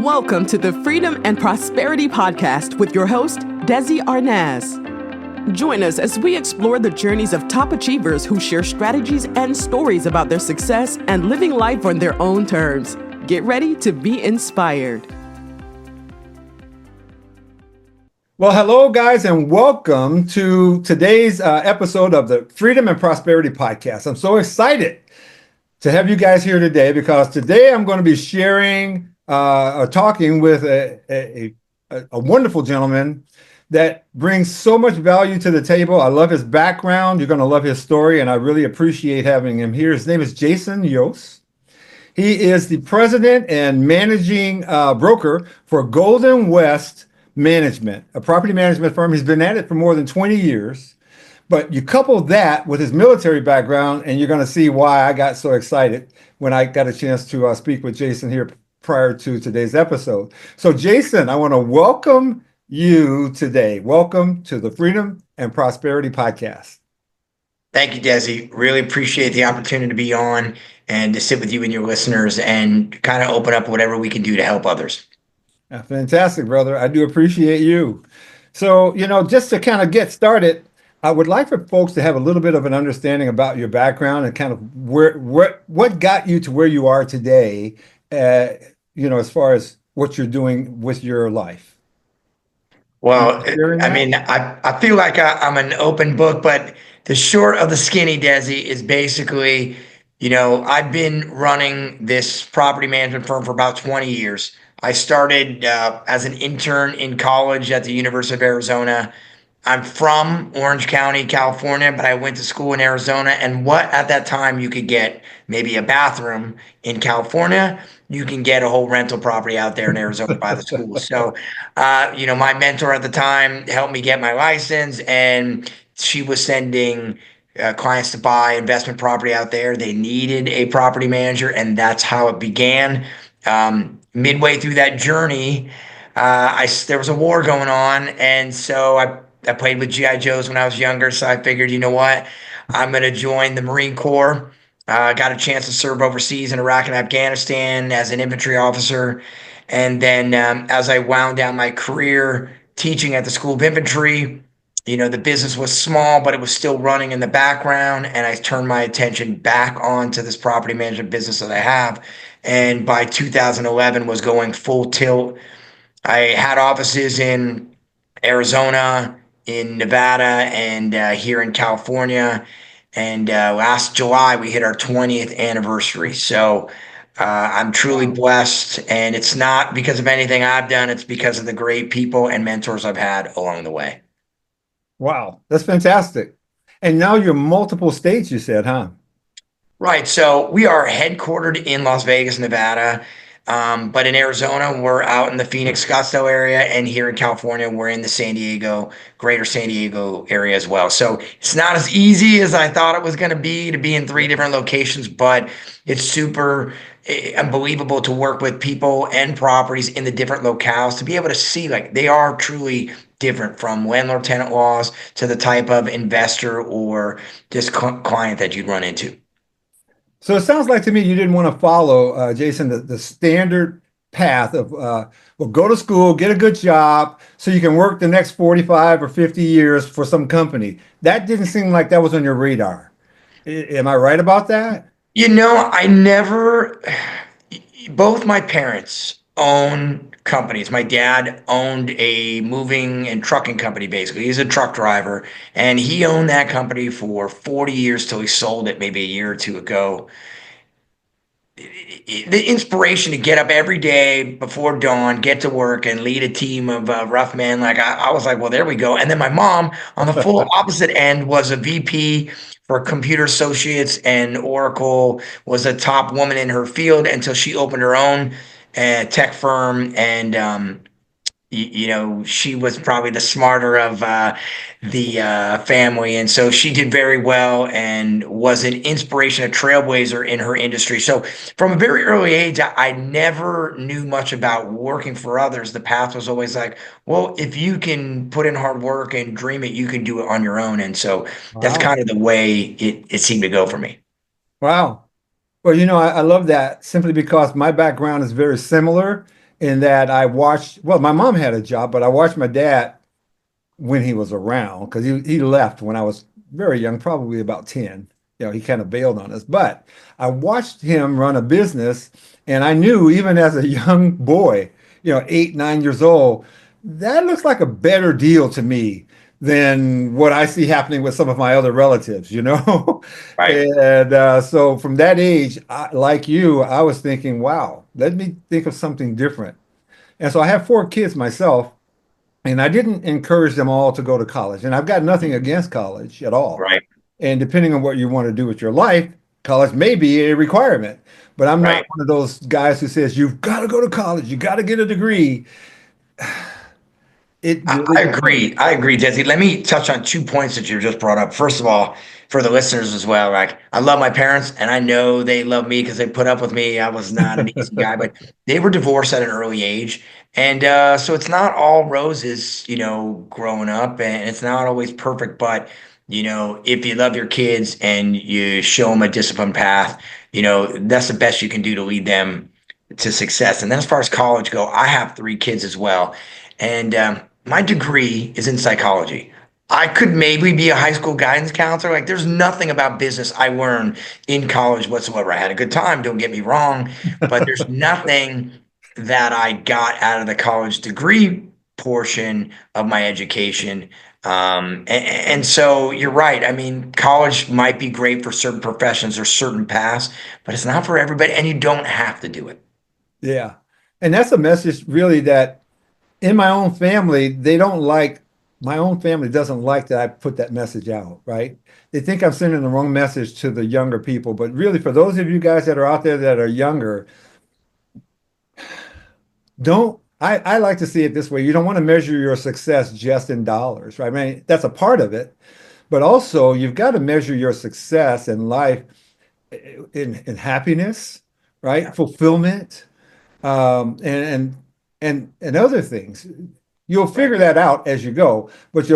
Welcome to the Freedom and Prosperity Podcast with your host, Desi Arnaz. Join us as we explore the journeys of top achievers who share strategies and stories about their success and living life on their own terms. Get ready to be inspired. Well, hello, guys, and welcome to today's episode of the Freedom and Prosperity Podcast. I'm so excited to have you guys here today because today I'm going to be sharing talking with a wonderful gentleman that brings so much value to the table. I love his background. You're going to love his story, and I really appreciate having him here. His name is Jayson Yoss. He is the president and managing broker for Golden West Management, a property management firm. He's been at it for more than 20 years. But you couple that with his military background, and you're going to see why I got so excited when I got a chance to speak with Jayson here prior to today's episode. So Jayson, I want to welcome you today. Welcome to the Freedom and Prosperity Podcast. Thank you, Desi. Really appreciate the opportunity to be on and to sit with you and your listeners and kind of open up whatever we can do to help others. Fantastic, brother. I do appreciate you. So, just to kind of get started, I would like for folks to have a little bit of an understanding about your background and kind of what got you to where you are today, as far as what you're doing with your life. Well, I feel like I'm an open book, but the short of the skinny, Desi, is basically, I've been running this property management firm for about 20 years. I started as an intern in college at the University of Arizona. I'm from Orange County, California, but I went to school in Arizona. And what at that time you could get maybe a bathroom in California, you can get a whole rental property out there in Arizona by the school. So, my mentor at the time helped me get my license, and she was sending clients to buy investment property out there. They needed a property manager, and that's how it began. Midway through that journey, there was a war going on, and so I played with GI Joes when I was younger, so I figured, you know what, I'm going to join the Marine Corps. Got a chance to serve overseas in Iraq and Afghanistan as an infantry officer, and then as I wound down my career teaching at the School of Infantry, the business was small, but it was still running in the background, and I turned my attention back onto this property management business that I have. And by 2011 was going full tilt. I had offices in Arizona, in Nevada, and here in California. And last July, we hit our 20th anniversary. So I'm truly blessed. And it's not because of anything I've done. It's because of the great people and mentors I've had along the way. Wow, that's fantastic. And now you're multiple states, you said, huh? Right. So we are headquartered in Las Vegas, Nevada. But in Arizona, we're out in the Phoenix, Scottsdale area. And here in California, we're in the greater San Diego area as well. So it's not as easy as I thought it was going to be in 3 different locations, but it's super unbelievable to work with people and properties in the different locales to be able to see like they are truly different, from landlord tenant laws to the type of investor or just client that you'd run into. So it sounds like to me you didn't want to follow, Jayson, the standard path of, go to school, get a good job, so you can work the next 45 or 50 years for some company. That didn't seem like that was on your radar. Am I right about that? Both my parents own companies. My dad owned a moving and trucking company, basically. He's a truck driver, and he owned that company for 40 years till he sold it maybe a year or two ago. The inspiration to get up every day before dawn, get to work, and lead a team of rough men, like I was like, well, there we go. And then my mom, on the full opposite end, was a VP for Computer Associates, and Oracle, was a top woman in her field until she opened her own tech firm, and she was probably the smarter of the family, and so she did very well and was an inspiration, a trailblazer in her industry. So from a very early age, I never knew much about working for others. The path was always like, well, if you can put in hard work and dream it, you can do it on your own. And so that's kind of the way it seemed to go for me. Wow. Well, I love that simply because my background is very similar. in that I watched, well, my mom had a job, but I watched my dad when he was around because he left when I was very young, probably about 10. He kind of bailed on us. But I watched him run a business, and I knew even as a young boy, 8, 9 years old, that looks like a better deal to me than what I see happening with some of my other relatives. Right. And so from that age, like you, I was thinking, wow, let me think of something different. And so I have 4 kids myself, and I didn't encourage them all to go to college. And I've got nothing against college at all. Right. And depending on what you want to do with your life, college may be a requirement. But I'm not Right. one of those guys who says, you've got to go to college, you got to get a degree. It really I depends. agree. I agree, Desi. Let me touch on 2 points that you just brought up. First of all, for the listeners as well, like I love my parents and I know they love me because they put up with me. I was not an easy guy, but they were divorced at an early age. And so it's not all roses, growing up, and it's not always perfect. But, if you love your kids and you show them a disciplined path, that's the best you can do to lead them to success. And then as far as college go, I have 3 kids as well. And my degree is in psychology. I could maybe be a high school guidance counselor. Like, there's nothing about business I learned in college whatsoever. I had a good time, don't get me wrong, but there's nothing that I got out of the college degree portion of my education. And so you're right. I mean, college might be great for certain professions or certain paths, but it's not for everybody, and you don't have to do it. Yeah. And that's a message really that in my own family, my own family doesn't like that I put that message out, right? They think I'm sending the wrong message to the younger people. But really, for those of you guys that are out there that are younger, I like to see it this way. You don't want to measure your success just in dollars, right? I mean, that's a part of it, but also you've got to measure your success in life in happiness, right? Fulfillment, and other things. You'll Right. figure that out as you go, but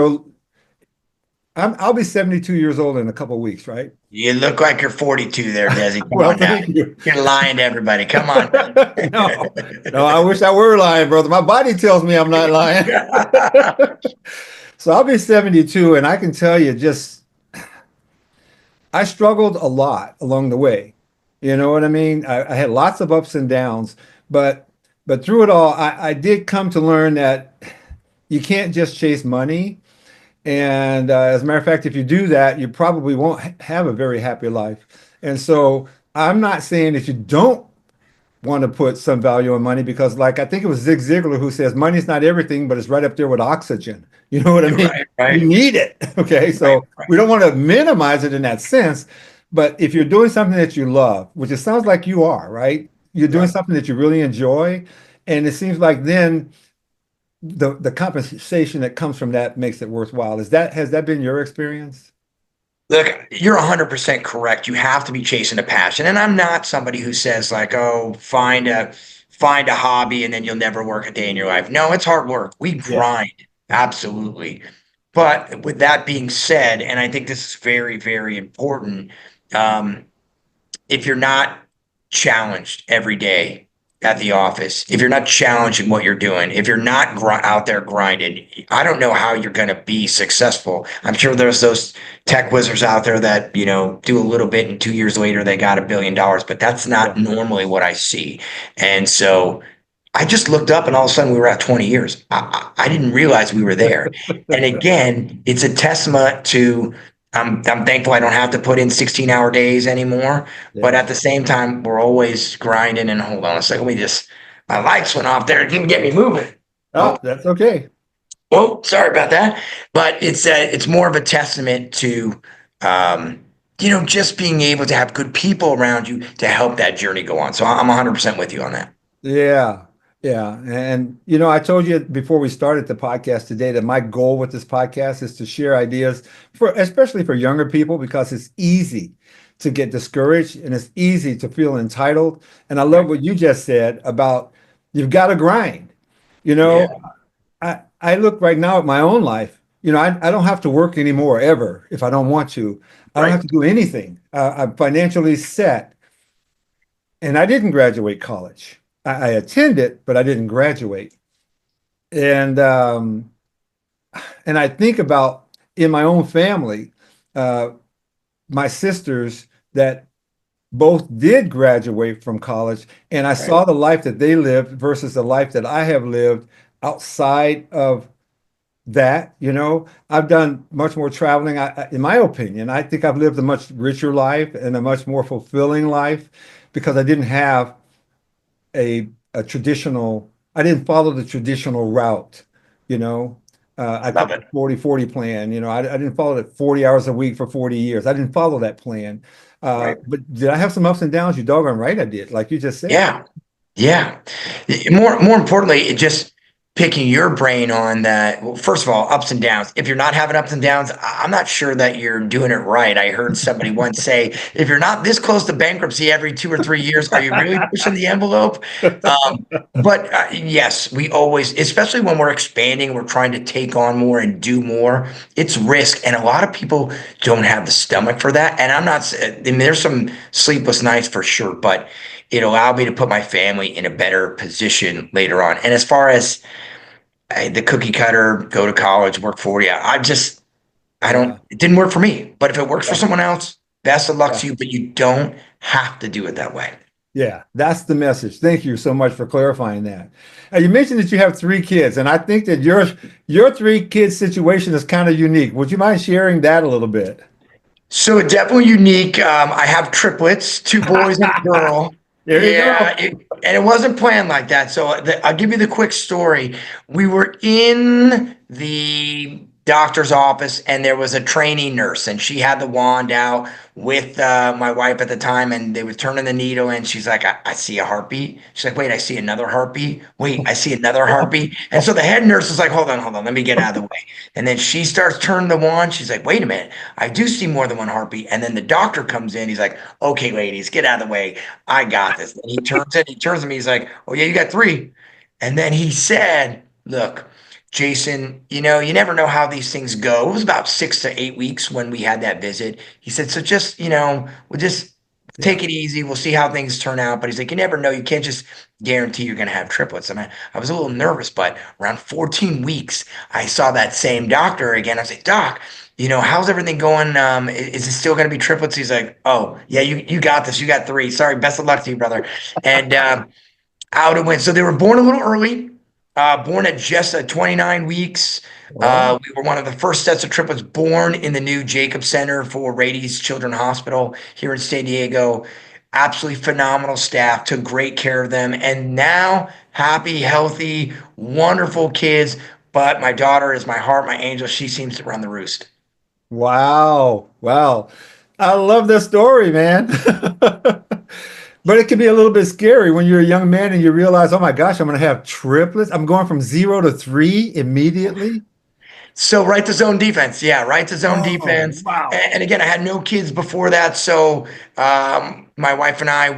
I'll be 72 years old in a couple of weeks, right? You look like you're 42 there, Desi. Come Well, on now. thank you. You're lying to everybody. Come on No, no, I wish I were lying, brother. My body tells me I'm not lying. now. So I'll be 72, and I can tell you just I struggled a lot along the way. You know what I mean? I had lots of ups and downs, but through it all, I did come to learn that you can't just chase money. And as a matter of fact, if you do that, you probably won't have a very happy life. And so I'm not saying that you don't want to put some value on money because, like, I think it was Zig Ziglar who says money's not everything, but it's right up there with oxygen. You know what I You're mean? right, You right, need it. Okay. right, So right. we don't want to minimize it in that sense. But if you're doing something that you love, which it sounds like you are, right? You're doing Yeah. something that you really enjoy. And it seems like then the compensation that comes from that makes it worthwhile. Has that been your experience? Look, you're 100% correct. You have to be chasing a passion. And I'm not somebody who says like, "Oh, find a hobby and then you'll never work a day in your life." No, it's hard work. We Yeah. grind. Absolutely. But with that being said, and I think this is very, very important, um, if you're not challenged every day at the office, if you're not challenged in what you're doing, if you're not out there grinding, I don't know how you're going to be successful. I'm sure there's those tech wizards out there that, do a little bit and 2 years later they got $1 billion, but that's Yeah. not normally what I see. And so I just looked up and all of a sudden we were at 20 years. I didn't realize we were there. And again, it's a testament to I'm thankful I don't have to put in 16-hour days anymore. But Yeah. at the same time, we're always grinding. And hold on a second, my lights went off there. It didn't get me moving. Oh, Oh, that's okay. oh, sorry about that. But it's more of a testament to just being able to have good people around you to help that journey go on. So I'm 100% with you on that. Yeah. Yeah. And, I told you before we started the podcast today that my goal with this podcast is to share ideas especially for younger people, because it's easy to get discouraged and it's easy to feel entitled. And I love Right. what you just said about you've got to grind. You Yeah. know, I look right now at my own life. I don't have to work anymore ever if I don't want to. I don't have Right. to do anything. I'm financially set. And I didn't graduate college. I attended, but I didn't graduate. And and I think about in my own family, uh, my sisters that both did graduate from college, and I Right. saw the life that they lived versus the life that I have lived outside of that. I've done much more traveling. In my opinion, I think I've lived a much richer life and a much more fulfilling life because I didn't have a traditional, I didn't follow the traditional route, you know. I Love call it. it 40-40 plan. I didn't follow it 40 hours a week for 40 years. I didn't follow that plan. Right. But did I have some ups and downs? You doggone right I did, like you just said. Yeah. Yeah. More importantly, it just picking your brain on that. Well, first of all, ups and downs. If you're not having ups and downs, I'm not sure that you're doing it right. I heard somebody once say, if you're not this close to bankruptcy every 2 or 3 years, are you really pushing the envelope? But yes, we always, especially when we're expanding, we're trying to take on more and do more. It's risk, and a lot of people don't have the stomach for that. And I mean, there's some sleepless nights for sure, but it allowed me to put my family in a better position later on. And as far as the cookie cutter, go to college, work 40, I don't, Yeah, it didn't work for me. But if it works for yeah, someone else, best of luck yeah, to you. But you don't have to do it that way. yeah. That's the message. Thank you so much for clarifying that. You mentioned that you have 3 kids, and I think that your 3 kids situation is kind of unique. Would you mind sharing that a little bit? So definitely unique. I have triplets, 2 boys and a girl. There you Yeah, go. and it wasn't planned like that. So I'll give you the quick story. We were in the doctor's office, and there was a trainee nurse, and she had the wand out with my wife at the time, and they were turning the needle, and she's like, I see a heartbeat. She's like, wait, I see another heartbeat. Wait, I see another heartbeat. And so the head nurse is like, hold on, let me get out of the way. And then she starts turning the wand. She's like, wait a minute, I do see more than one heartbeat. And then the doctor comes in. He's like, okay, ladies, get out of the way. I got this. And he turns to me. He's like, oh, yeah, you got 3. And then he said, look, Jayson, you never know how these things go. It was about 6 to 8 weeks when we had that visit. He said, so just, we'll just take Yeah. it easy. We'll see how things turn out. But he's like, you never know. You can't just guarantee you're going to have triplets. And I was a little nervous, but around 14 weeks, I saw that same doctor again. I was like, Doc, how's everything going? Is it still going to be triplets? He's like, oh, yeah, you got this. You got 3. Sorry. Best of luck to you, brother. And out it went. So they were born a little early, born at just 29 weeks. Wow. We were one of the first sets of triplets born in the new Jacob Center for Rady's Children's Hospital here in San Diego. Absolutely phenomenal staff, took great care of them. And now, happy, healthy, wonderful kids. But my daughter is my heart, my angel. She seems to run the roost. Wow. Wow. I love this story, man. But it can be a little bit scary when you're a young man and you realize, oh my gosh, I'm going to have triplets. I'm going from 0 to 3 immediately. So right to zone defense, yeah, right to zone Oh, defense. wow. And again, I had no kids before that, so my wife and I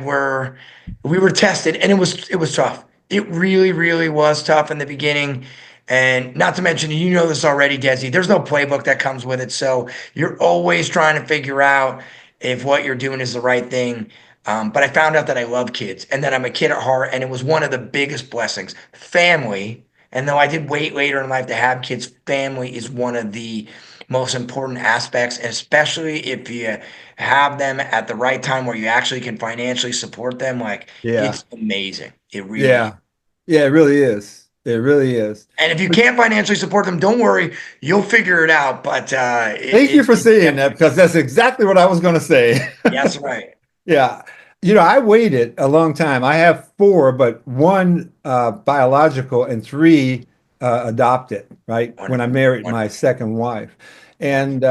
we were tested, and it was tough. It really, really was tough in the beginning, and not to mention, you know this already, Desi. There's no playbook that comes with it, so you're always trying to figure out if what you're doing is the right thing. But I found out that I love kids, and that I'm a kid at heart, and it was one of the biggest blessings. Family. And though I did wait later in life to have kids, family is one of the most important aspects, and especially if you have them at the right time where you actually can financially support them. Like, Yeah. it's amazing. It really is. Yeah. Yeah, it really is. It really is. And if you But can't financially support them, don't worry, you'll figure it out. But thank you for it's saying that definitely, because that's exactly what I was going to say. yes, right. Yeah. I waited a long time. I have 4, but 1 biological and 3 adopted, right? When I Wonderful. married my Wonderful. second wife. And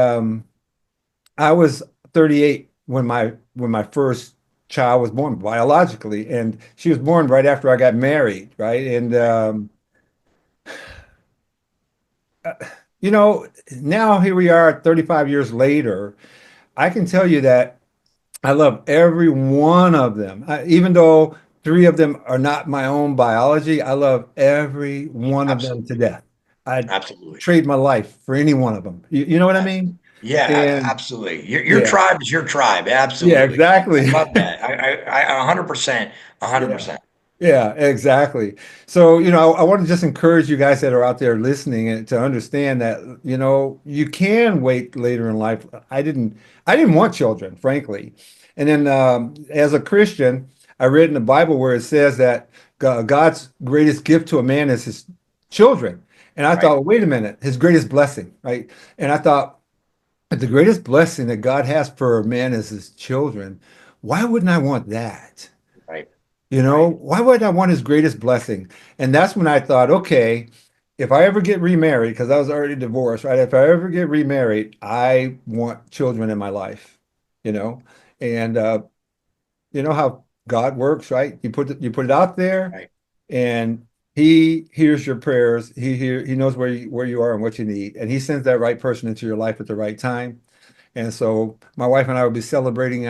I was 38 when my first child was born biologically, and she was born right after I got married, right? And Right. uh, you know, now here we are 35 years later. I can tell you that I love every one of them. Even though 3 of them are not my own biology, I love every one of them to Absolutely. death. I'd Absolutely. trade my life for any one of them. You know what I Absolutely. mean? Yeah, And absolutely. Your yeah, tribe is your tribe. yeah, Absolutely. I exactly. love that. I 100%, Yeah. 100%. Yeah, exactly. So, I want to just encourage you guys that are out there listening and to understand that, you can wait later in life. I didn't want children, frankly. And then as a Christian, I read in the Bible where it says that God's greatest gift to a man is his children. And I Right, thought, wait a minute, his greatest blessing, right? And I thought, if the greatest blessing that God has for a man is his children, why wouldn't I want that? right, right, Why would I want his greatest blessing? And that's when I thought, okay, if I ever get remarried, because I was already divorced, right? If I ever get remarried, I want children in my life, you know? And you know how God works, right? You put it out there right. and he hears your prayers. He knows where you are and what you need. And he sends that right person into your life at the right time. And so my wife and I will be celebrating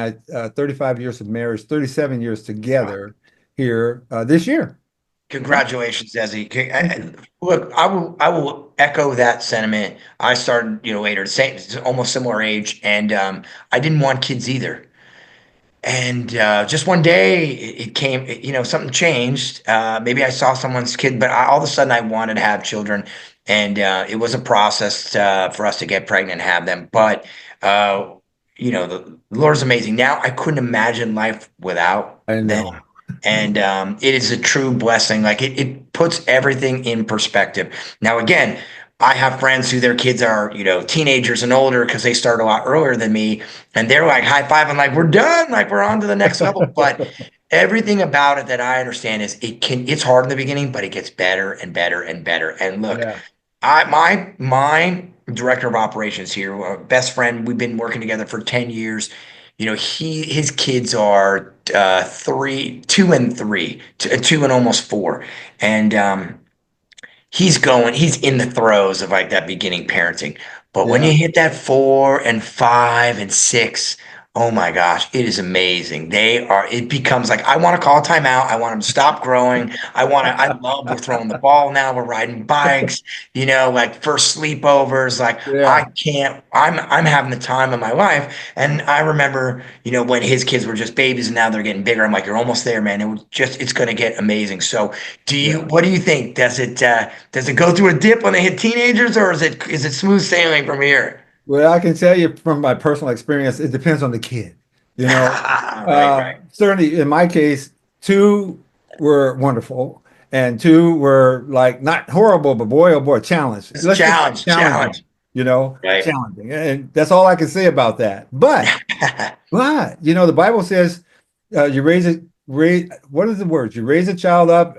35 years of marriage, 37 years Wow. together here this year. Yeah. Congratulations, Desi. Thank you. Look, I will echo that sentiment. I started, later, same, almost similar age, and I didn't want kids either. And just one day, it came, something changed. Maybe I saw someone's kid, but all of a sudden I wanted to have children. And it was a process for us to get pregnant and have them. But, uh, the Lord's amazing. Now I couldn't imagine life without I them. know. And it is a true blessing. Like it puts everything in perspective. Now, again, I have friends who their kids are, teenagers and older because they start a lot earlier than me, and they're like high five and like we're done, like we're on to the next level. But everything about it that I understand is it's hard in the beginning, but it gets better and better and better. And look, Yeah. my director of operations here, best friend, we've been working together for 10 years. His kids are 2 and 3, two and almost 4. And he's in the throes of like that beginning parenting. But when you Yeah. hit that 4 and 5 and 6, oh my gosh, it is amazing. It becomes like I want to call timeout. I want them to stop growing. We're throwing the ball now. We're riding bikes, like first sleepovers. Like I Yeah. can't, I'm having the time of my life. And I remember, when his kids were just babies and now they're getting bigger. I'm like, you're almost there, man. It's going to get amazing. So Yeah. what do you think? Does it go through a dip when they hit teenagers, or is it smooth sailing from here? Well, I can tell you from my personal experience, it depends on the kid. Right, right, Certainly in my case, two were wonderful and two were like not horrible, but boy, oh boy, challenge. it's a Let's just say challenge, challenging, challenge, right? challenging. And that's all I can say about that. But, the Bible says you what is the word? You raise a child up,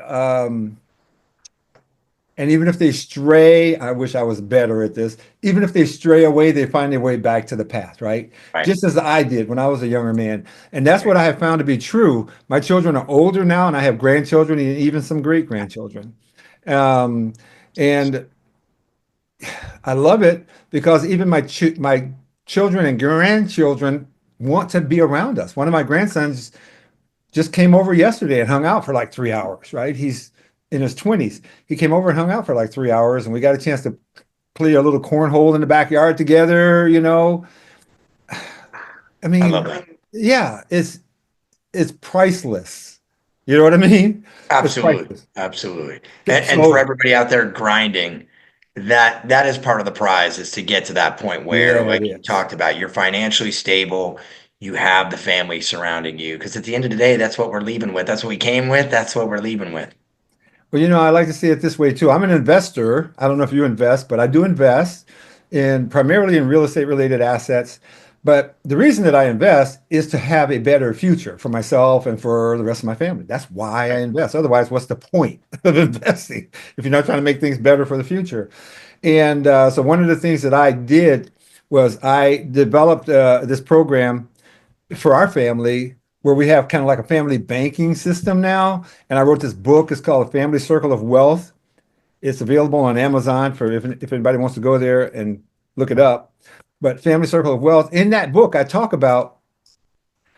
and even if they stray, I wish I was better at this. Even if they stray away, they find their way back to the path, right? Right, Just as I did when I was a younger man. And that's right. what I have found to be true. My children are older now, and I have grandchildren and even some great grandchildren. Um, and I love it because even my children and grandchildren want to be around us. One of my grandsons just came over yesterday and hung out for like 3 hours, right? He's in his 20s. He came over and hung out for like 3 hours, and we got a chance to play a little cornhole in the backyard together. I I love mean, that. yeah, it's priceless. You know what I mean? It's Absolutely, priceless. absolutely. And for So, everybody out there grinding, that is part of the prize is to get to that point yeah, where, it like you is. talked about, you're financially stable, you have the family surrounding you. Because at the end of the day, that's what we're leaving with. That's what we came with. That's what we're leaving with. Well, I like to see it this way too. I'm an investor. I don't know if you invest, but I do invest in primarily in real estate related assets. But the reason that I invest is to have a better future for myself and for the rest of my family. That's why I Right. invest. Otherwise, what's the point of investing if you're not trying to make things better for the future? And so one of the things that I did was I developed this program for our family where we have kind of like a family banking system now. And I wrote this book. It's called Family Circle of Wealth. It's available on Amazon for if anybody wants to go there and look it up. But Family Circle of Wealth, in that book, I talk about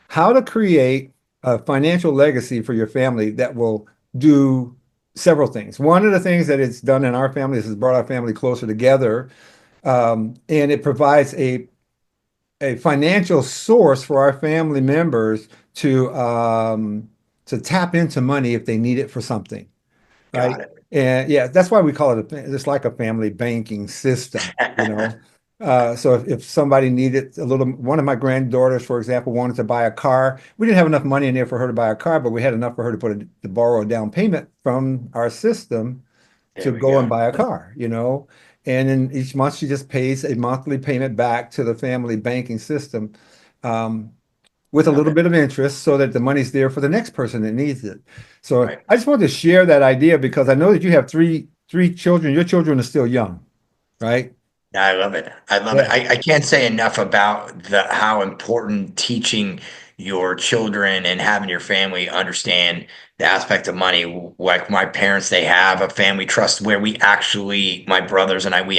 how to create a financial legacy for your family that will do several things. One of the things that it's done in our family is it's brought our family closer together, and it provides a financial source for our family members to to tap into money if they need it for something, Got right? it. And yeah, that's why we call it it's like a family banking system, you know. So if somebody needed a little, one of my granddaughters, for example, wanted to buy a car. We didn't have enough money in there for her to buy a car, but we had enough for her to to borrow a down payment from our system There to we go and go. buy a car, you know. And then each month she just pays a monthly payment back to the family banking system. Um, with a Love little it. bit of interest so that the money's there for the next person that needs it. So Right. I just wanted to share that idea because I know that you have three children. Your children are still young, right? I love it. I love it. Yeah. I can't say enough about how important teaching your children and having your family understand the aspect of money. Like my parents, they have a family trust where my brothers and I, we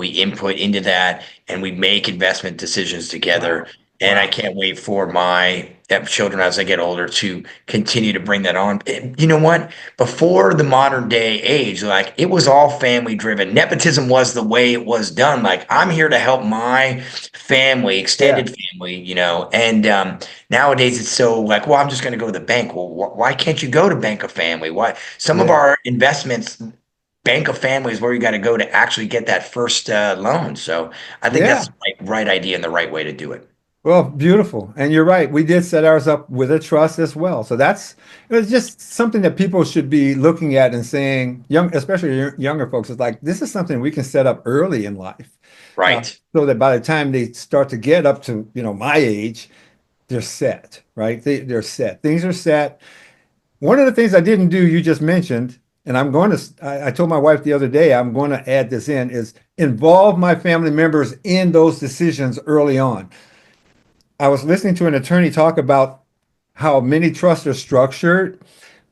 input into that and we make investment decisions together. Wow. And I Wow. can't wait for my children as they get older to continue to bring that on. You know what? Before the modern day age, like it was all family driven. Nepotism was the way it was done. Like I'm here to help my family, Yeah. extended family, and nowadays it's so like, well, I'm just going to go to the bank. Well, why can't you go to Bank of Family? Why some of Yeah. our investments, Bank of Family is where you got to go to actually get that first loan. So I think Yeah. that's the right idea and the right way to do it. Well, beautiful. And you're right. We did set ours up with a trust as well. So it's just something that people should be looking at and saying, especially younger folks, is like, this is something we can set up early in life. Right. So that by the time they start to get up to, my age, they're set, right? They're set. Things are set. One of the things I didn't do, you just mentioned, and I told my wife the other day, I'm going to add this in, is involve my family members in those decisions early on. I was listening to an attorney talk about how many trusts are structured,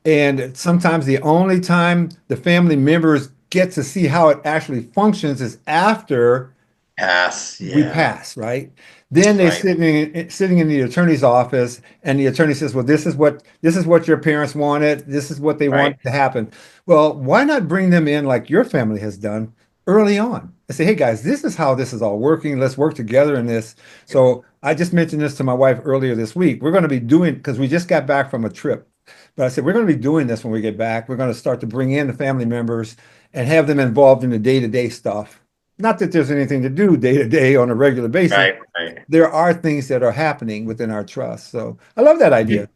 and sometimes the only time the family members get to see how it actually functions is after Yes. we Yeah. pass, right? Then they Right. sitting in the attorney's office, and the attorney says, "Well, this is what your parents wanted. This is what they Right. wanted to happen." Well, why not bring them in like your family has done early on and say, "Hey guys, this is how this is all working. Let's work together in this." So I just mentioned this to my wife earlier this week. We're going to be doing because we just got back from a trip, but I said we're going to be doing this when we get back. We're going to start to bring in the family members and have them involved in the day-to-day stuff. Not that there's anything to do day to day on a regular basis. Right. Right. There are things that are happening within our trust. So I love that idea.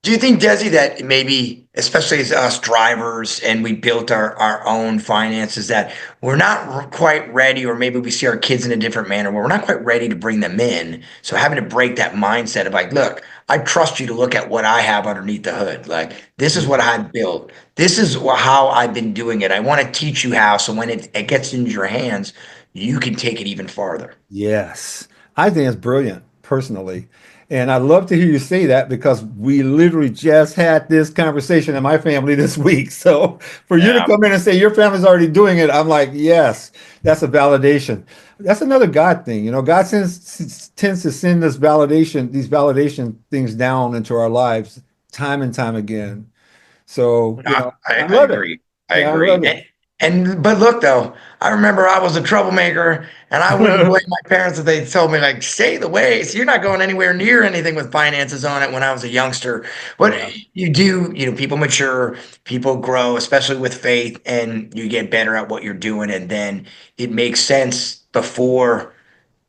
Do you think, Desi, that maybe, especially as us drivers and we built our own finances, that we're not quite ready, or maybe we see our kids in a different manner where we're not quite ready to bring them in? So having to break that mindset of like, look, I trust you to look at what I have underneath the hood. Like, this is what I built. This is how I've been doing it. I want to teach you how. So when it gets into your hands, you can take it even farther. Yes. I think it's brilliant, personally. And I love to hear you say that because we literally just had this conversation in my family this week. So for you to Yeah. come in and say your family's already doing it, I'm like, yes, that's a validation. That's another God thing. God tends to send these validation things down into our lives time and time again. So, I I love it. agree. I Yeah, I agree. love it. And but look though, I remember I was a troublemaker and I wouldn't blame my parents if they told me like stay the way. So you're not going anywhere near anything with finances on it when I was a youngster. But Yeah. you do, people mature, people grow, especially with faith, and you get better at what you're doing, and then it makes sense before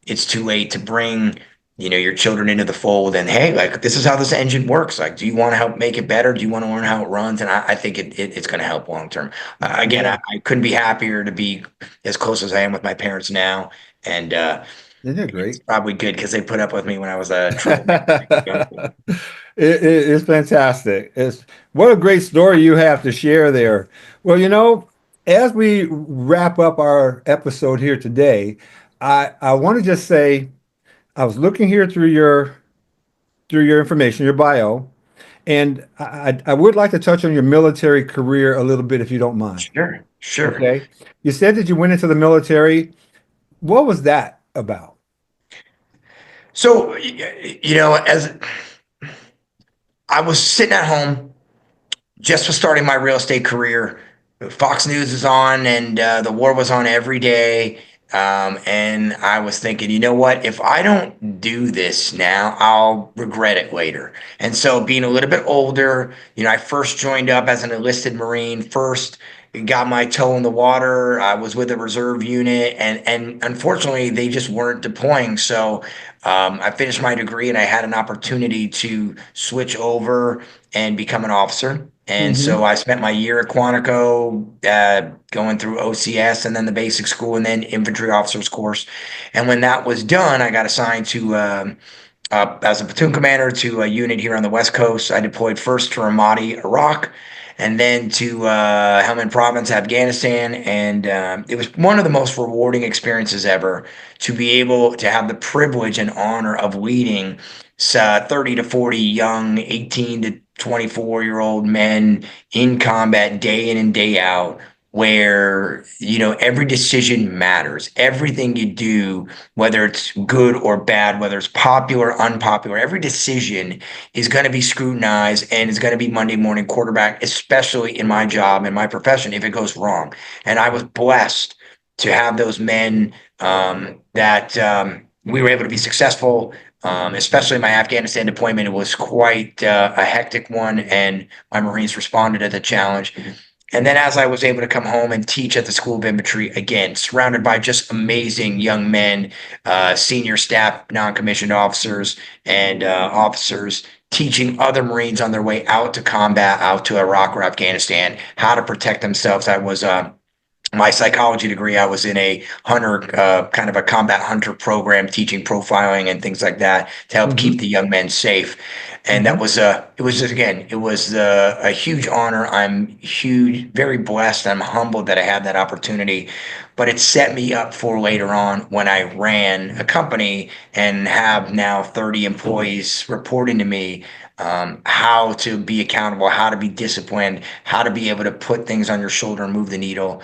it's too late to bring your children into the fold and hey, like this is how this engine works. Like, do you want to help make it better? Do you want to learn how it runs? And I think it's going to help long term. Again, Yeah. I couldn't be happier to be as close as I am with my parents now, and Isn't it it's great? probably good because they put up with me when I was a troublemaker. It's fantastic. It's what a great story you have to share there. Well, as we wrap up our episode here today, I want to just say I was looking here through your information, your bio, and I would like to touch on your military career a little bit if you don't mind. Sure, sure. Okay. You said that you went into the military. What was that about? So, as I was sitting at home just was starting my real estate career. Fox News is on, and the war was on every day. And I was thinking, you know what? If I don't do this now, I'll regret it later. And so, being a little bit older, I first joined up as an enlisted Marine. First, got my toe in the water. I was with a reserve unit, and unfortunately, they just weren't deploying. So, I finished my degree, and I had an opportunity to switch over and become an officer. And so Mm-hmm. I spent my year at Quantico, going through OCS and then the basic school and then infantry officers course. And when that was done, I got assigned to as a platoon commander to a unit here on the West Coast. I deployed first to Ramadi, Iraq, and then to Helmand Province, Afghanistan. And it was one of the most rewarding experiences ever to be able to have the privilege and honor of leading 30 to 40 young 18 to 24-year-old men in combat day in and day out, where every decision matters. Everything you do, whether it's good or bad, whether it's popular, unpopular, every decision is going to be scrutinized and is going to be Monday morning quarterback, especially in my job and my profession, if it goes wrong. And I was blessed to have those men, that we were able to be successful. Especially my Afghanistan deployment, it was quite a hectic one, and my Marines responded to the challenge. And then as I was able to come home and teach at the School of Infantry, again, surrounded by just amazing young men, senior staff, non-commissioned officers, and officers teaching other Marines on their way out to combat, out to Iraq or Afghanistan, how to protect themselves. I was my psychology degree, I was in a hunter, kind of a combat hunter program, teaching profiling and things like that to help keep the young men safe. And that was it was just, again, it was a huge honor. I'm very blessed. I'm humbled that I had that opportunity, but it set me up for later on when I ran a company and have now 30 employees reporting to me, how to be accountable, how to be disciplined, how to be able to put things on your shoulder and move the needle,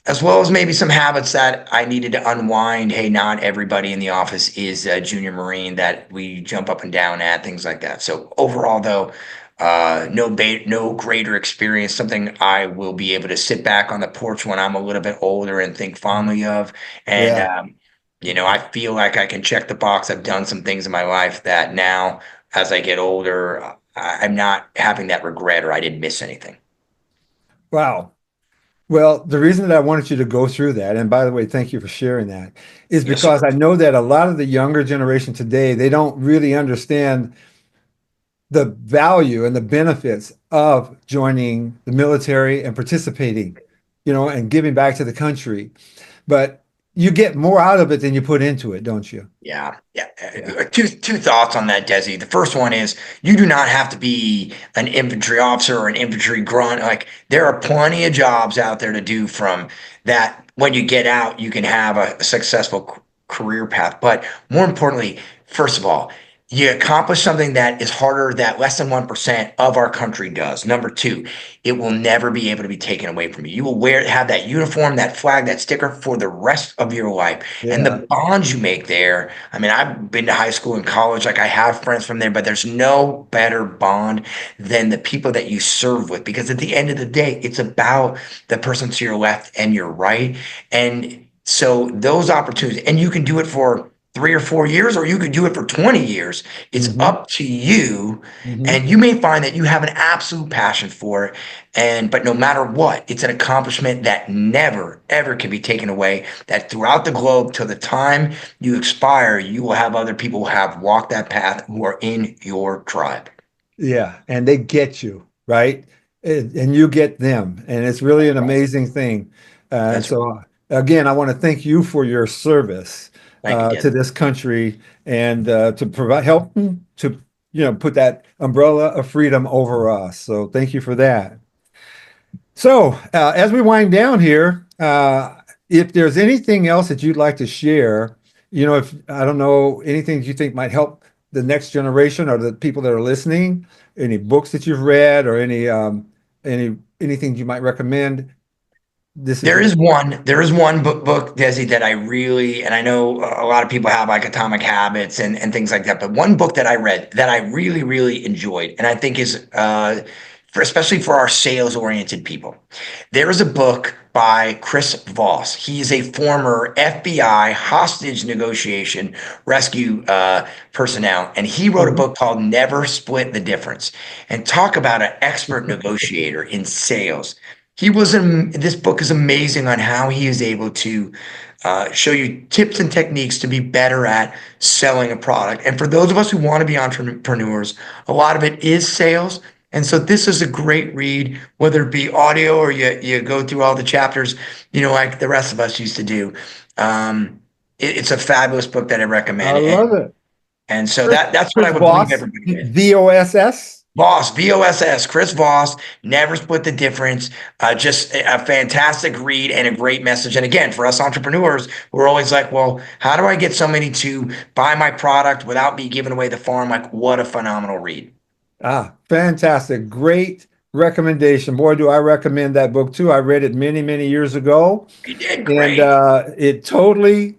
as well as maybe some habits that I needed to unwind. Hey, not everybody in the office is a junior Marine that we jump up and down at, things like that. So overall, though, no greater experience, something I will be able to sit back on the porch when I'm a little bit older and think fondly of. And, Yeah. I feel like I can check the box. I've done some things in my life that now, as I get older, I'm not having that regret or I didn't miss anything. Wow. Well, the reason that I wanted you to go through that, and by the way, thank you for sharing that, is Yes, because sir. I know that a lot of the younger generation today, they don't really understand the value and the benefits of joining the military and participating, and giving back to the country. But you get more out of it than you put into it, don't you? Yeah, yeah. Yeah. Two thoughts on that, Desi. The first one is you do not have to be an infantry officer or an infantry grunt. Like, there are plenty of jobs out there to do from that. When you get out, you can have a successful career path. But more importantly, first of all, you accomplish something that is harder, that less than 1% of our country does. Number two, it will never be able to be taken away from you. You will have that uniform, that flag, that sticker for the rest of your life. And Yeah. the bonds you make there, I mean, I've been to high school and college, like I have friends from there, but there's no better bond than the people that you serve with, because at the end of the day, it's about the person to your left and your right. And so those opportunities, and you can do it for 3 or 4 years, or you could do it for 20 years. It's Hmm. up to you. Hmm. And you may find that you have an absolute passion for it. But no matter what, it's an accomplishment that never, ever can be taken away. That throughout the globe, till the time you expire, you will have other people who have walked that path who are in your tribe. Yeah. And they get you, right? And you get them. And it's really an Right. amazing thing. And That's so, again, I want to thank you for your service Thank you, to Des. this country and to provide help to, put that umbrella of freedom over us. So thank you for that. So, as we wind down here, if there's anything else that you'd like to share, if I don't know, anything that you think might help the next generation or the people that are listening, any books that you've read or anything you might recommend, this is your. There is one book, Desi, that I really, and I know a lot of people have like Atomic Habits and things like that, but one book that I read that I really, really enjoyed, and I think is, especially for our sales oriented people. There is a book by Chris Voss. He is a former FBI hostage negotiation rescue personnel, and he wrote a book called Never Split the Difference. And talk about an expert negotiator in sales. This book is amazing on how he is able to show you tips and techniques to be better at selling a product. And for those of us who want to be entrepreneurs, a lot of it is sales. And so this is a great read, whether it be audio or you go through all the chapters, like the rest of us used to do. It's a fabulous book that I recommend. I love it. And so that's what I would believe everybody did. VOSS? Voss, VOSS, Chris Voss, Never Split the Difference. Just a fantastic read and a great message. And again, for us entrepreneurs, we're always like, well, how do I get somebody to buy my product without me giving away the farm? Like, what a phenomenal read. Fantastic. Great recommendation. Boy, do I recommend that book too. I read it many, many years ago. You did great. And it totally,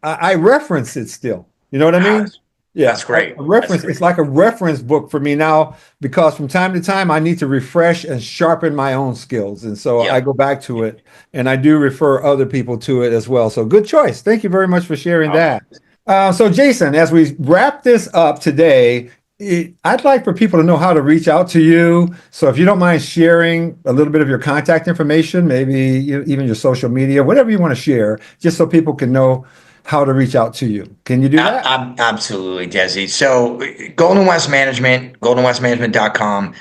I reference it still. You know what I mean? Yeah, that's great. It's like a reference book for me now, because from time to time I need to refresh and sharpen my own skills. And so I go back to it, and I do refer other people to it as well. So good choice. Thank you very much for sharing that. So Jayson, as we wrap this up today, I'd like for people to know how to reach out to you. So if you don't mind sharing a little bit of your contact information, maybe even your social media, whatever you want to share, just so people can know how to reach out to you. Can you do that? Absolutely, Desi. So Golden West Management, goldenwestmanagement.com.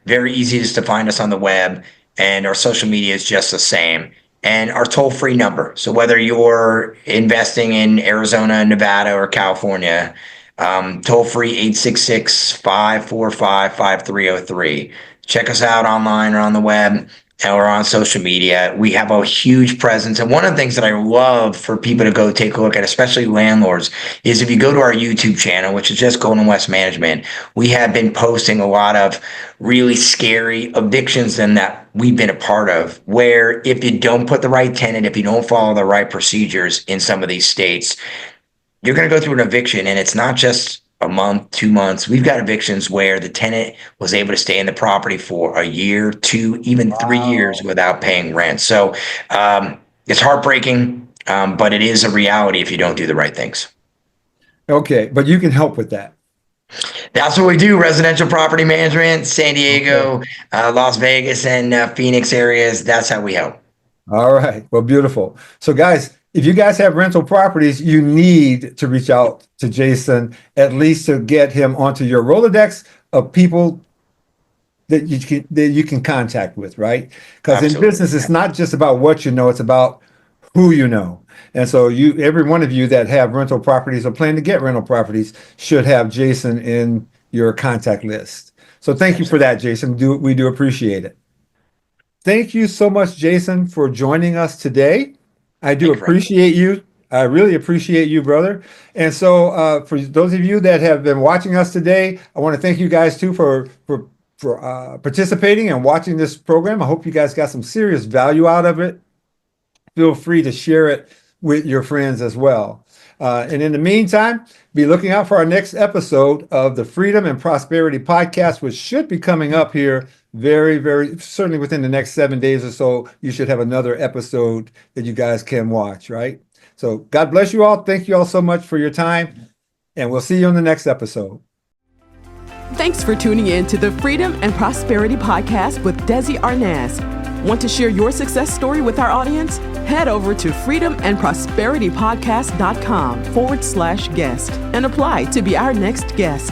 Very easy just to find us on the web, and our social media is just the same. And our toll-free number. So whether you're investing in Arizona, Nevada, or California, toll-free 866-545-5303. Check us out online or on the web, or on social media. We have a huge presence. And one of the things that I love for people to go take a look at, especially landlords, is if you go to our YouTube channel, which is just Golden West Management, we have been posting a lot of really scary evictions that we've been a part of, where if you don't put the right tenant, if you don't follow the right procedures in some of these states, you're going to go through an eviction. And it's not just a month, 2 months. We've got evictions where the tenant was able to stay in the property for a year, 2, even 3 years without paying rent. So it's heartbreaking, but it is a reality if you don't do the right things. Okay, but you can help with that. That's what we do. Residential property management, San Diego, Las Vegas, and Phoenix areas. That's how we help. All right. Well, beautiful. So guys, if you guys have rental properties, you need to reach out to Jayson, at least to get him onto your Rolodex of people that you can contact with, right? Because in business, it's not just about what you know, it's about who you know. And so every one of you that have rental properties or plan to get rental properties should have Jayson in your contact list. So thank you for that, Jayson. We do appreciate it. Thank you so much, Jayson, for joining us today. I do appreciate you. I really appreciate you, brother. And so for those of you that have been watching us today, I want to thank you guys too for participating and watching this program. I hope you guys got some serious value out of it. Feel free to share it with your friends as well. And in the meantime, be looking out for our next episode of the Freedom and Prosperity Podcast, which should be coming up here very, very certainly within the next 7 days or so. You should have another episode that you guys can watch, right? So God bless you all. Thank you all so much for your time, and we'll see you on the next episode. Thanks for tuning in to the Freedom and Prosperity Podcast with Desi Arnaz. Want to share your success story with our audience? Head over to freedomandprosperitypodcast.com/guest and apply to be our next guest.